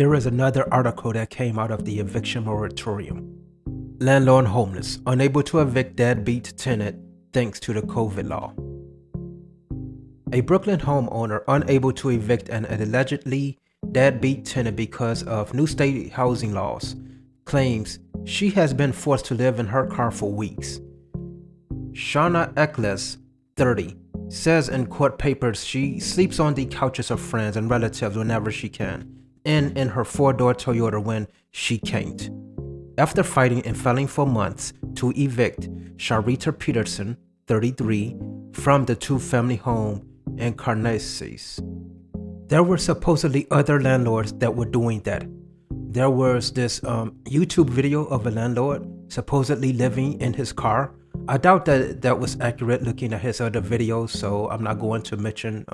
Here is another article that came out of the eviction moratorium. Landlord homeless, unable to evict deadbeat tenant thanks to the COVID law. A Brooklyn homeowner unable to evict an allegedly deadbeat tenant because of new state housing laws claims she has been forced to live in her car for weeks. Shauna Eccles, 30, says in court papers she sleeps on the couches of friends and relatives whenever she can, and in her four-door Toyota when she can't. After fighting and failing for months to evict Sharita Peterson, 33, from the two-family home in Carneades. There were supposedly other landlords that were doing that. There was this YouTube video of a landlord supposedly living in his car. I doubt that was accurate looking at his other videos, so I'm not going to mention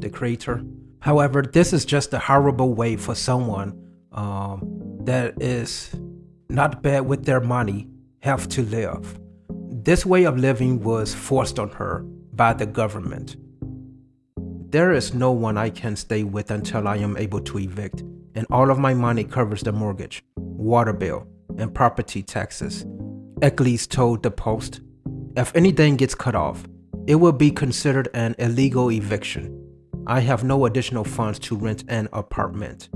the creator. However, this is just a horrible way for someone that is not bad with their money have to live. This way of living was forced on her by the government. There is no one I can stay with until I am able to evict, and all of my money covers the mortgage, water bill, and property taxes, Eccles told the Post. If anything gets cut off, it will be considered an illegal eviction. I have no additional funds to rent an apartment.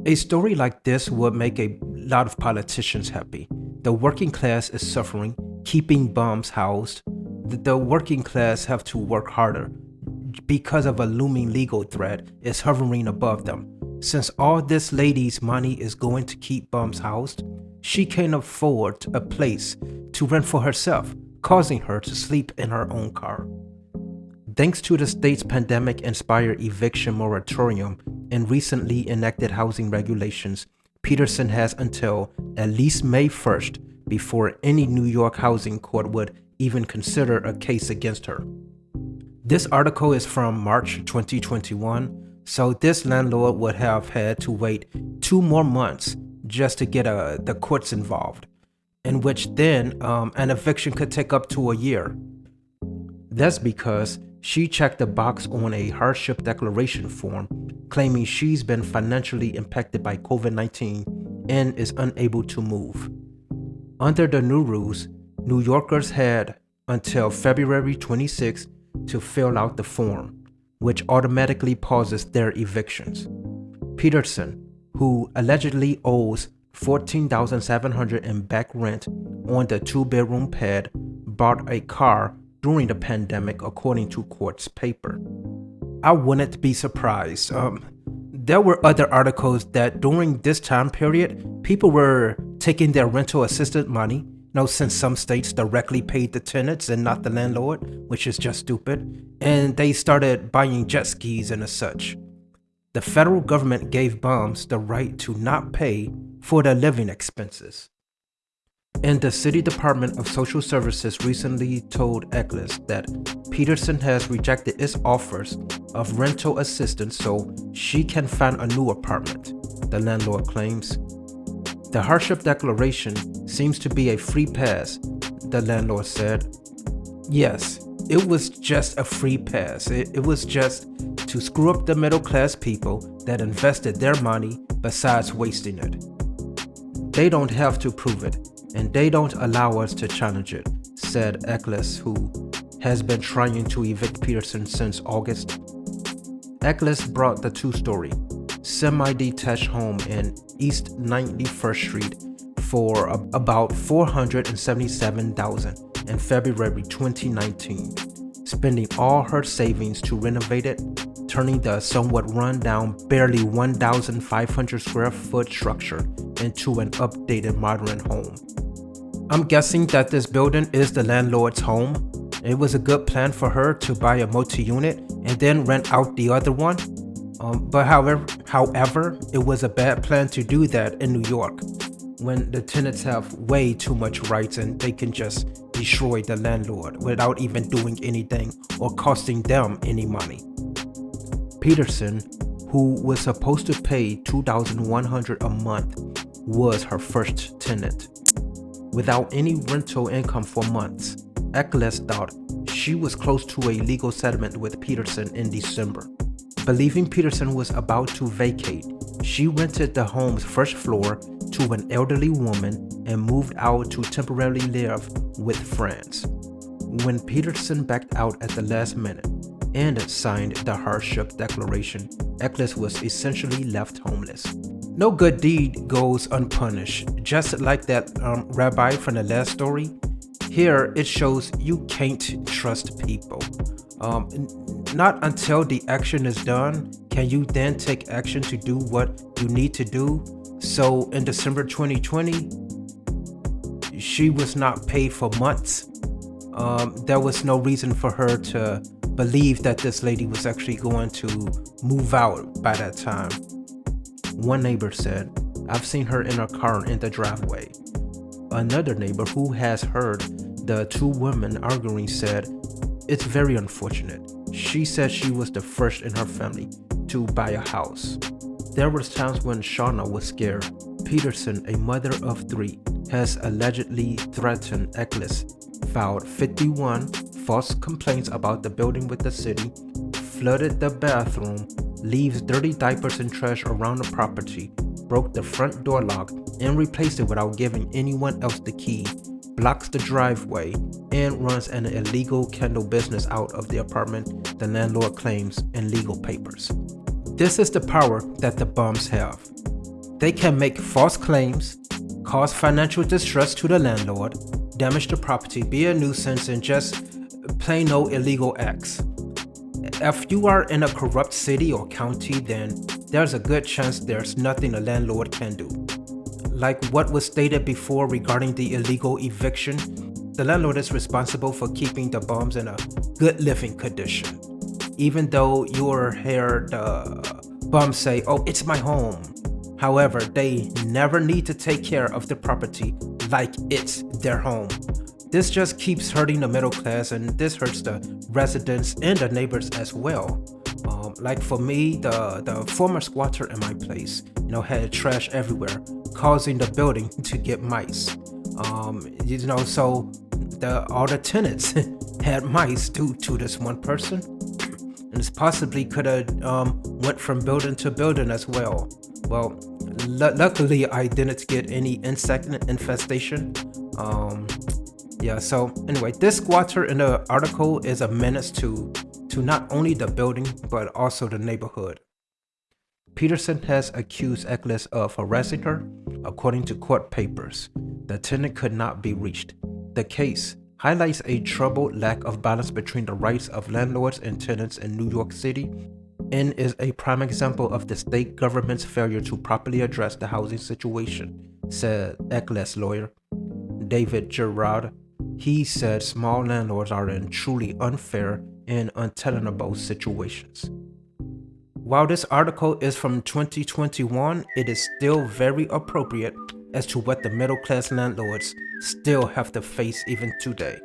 A story like this would make a lot of politicians happy. The working class is suffering, keeping bums housed. The working class have to work harder because of a looming legal threat is hovering above them. Since all this lady's money is going to keep bums housed, she can afford a place to rent for herself, causing her to sleep in her own car. Thanks to the state's pandemic-inspired eviction moratorium and recently enacted housing regulations, Peterson has until at least May 1st before any New York housing court would even consider a case against her. This article is from March 2021, so this landlord would have had to wait 2 more months just to get the courts involved, in which then an eviction could take up to a year. That's because she checked a box on a hardship declaration form claiming she's been financially impacted by COVID-19 and is unable to move. Under the new rules, New Yorkers had until February 26 to fill out the form, which automatically pauses their evictions. Peterson, who allegedly owes $14,700 in back rent on the 2-bedroom pad, bought a car during the pandemic, according to court's paper. I wouldn't be surprised. There were other articles that during this time period, people were taking their rental assistance money, since some states directly paid the tenants and not the landlord, which is just stupid, and they started buying jet skis and such. The federal government gave bums the right to not pay for their living expenses. And the City Department of Social Services recently told Eccles that Peterson has rejected its offers of rental assistance so she can find a new apartment, the landlord claims. The hardship declaration seems to be a free pass, the landlord said. Yes, it was just a free pass. It was just to screw up the middle class people that invested their money besides wasting it. They don't have to prove it, and they don't allow us to challenge it, said Eccles, who has been trying to evict Peterson since August. Eccles bought the 2-story, semi-detached home in East 91st Street for about $477,000 in February 2019, spending all her savings to renovate it, turning the somewhat run-down, barely 1,500 square foot structure into an updated modern home. I'm guessing that this building is the landlord's home. It was a good plan for her to buy a multi-unit and then rent out the other one. But however, it was a bad plan to do that in New York, when the tenants have way too much rights and they can just destroy the landlord without even doing anything or costing them any money. Peterson, who was supposed to pay $2,100 a month, was her first tenant. Without any rental income for months, Eccles thought she was close to a legal settlement with Peterson in December. Believing Peterson was about to vacate, She rented the home's first floor to an elderly woman and moved out to temporarily live with friends. When Peterson backed out at the last minute and signed the hardship declaration, Eccles was essentially left homeless. No good deed goes unpunished. Just like that rabbi from the last story, here it shows you can't trust people. Not until the action is done can you then take action to do what you need to do. So in December 2020, she was not paid for months. There was no reason for her to believe that this lady was actually going to move out by that time. One neighbor said, "I've seen her in her car in the driveway." Another neighbor who has heard the two women arguing said, "It's very unfortunate. She said she was the first in her family to buy a house." There were times when Shauna was scared. Peterson, a mother of 3, has allegedly threatened Eccles, filed 51 false complaints about the building with the city, flooded the bathroom, leaves dirty diapers and trash around the property, broke the front door lock and replaced it without giving anyone else the key, blocks the driveway, and runs an illegal candle business out of the apartment the landlord claims in legal papers. This is the power that the bums have. They can make false claims, cause financial distress to the landlord, damage the property, be a nuisance, and just plain no illegal acts. If you are in a corrupt city or county, then there's a good chance there's nothing a landlord can do. Like what was stated before regarding the illegal eviction, the landlord is responsible for keeping the bums in a good living condition. Even though you hear the bums say, "Oh, it's my home." However, they never need to take care of the property like it's their home. This just keeps hurting the middle class, and this hurts the residents and the neighbors as well. Like for me, the former squatter in my place, had trash everywhere, causing the building to get mice. So all the tenants had mice due to this one person, and this possibly could have went from building to building as well. Well, luckily I didn't get any insect infestation. So anyway, this squatter in the article is a menace to not only the building, but also the neighborhood. Peterson has accused Eccles of harassing her. According to court papers, the tenant could not be reached. The case highlights a troubled lack of balance between the rights of landlords and tenants in New York City, and is a prime example of the state government's failure to properly address the housing situation, said Eccles' lawyer, David Gerard. He said small landlords are in truly unfair and untenable situations. While this article is from 2021, it is still very appropriate as to what the middle class landlords still have to face even today.